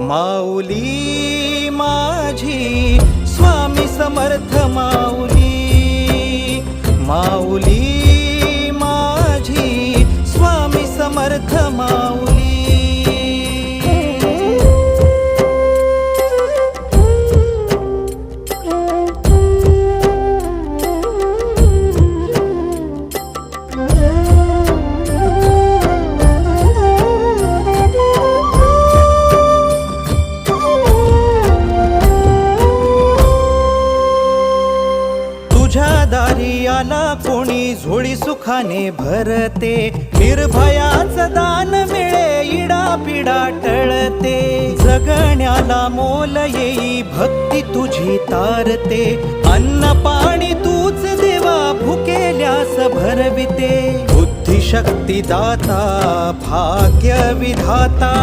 माऊली माझी स्वामी समर्थ माऊली, माऊली माझी स्वामी समर्थ माऊली। तुझ्या दारी आला कोणी झोळी सुखाने भरते, निर्भयाचं दान मिळे इडा पिडा टळते, जगण्याला मोल येई भक्ती तुझी तारते, अन्न पाणी तूच देवा भुकेल्यास भरविते, बुद्धी शक्ती दाता भाग्य विधाता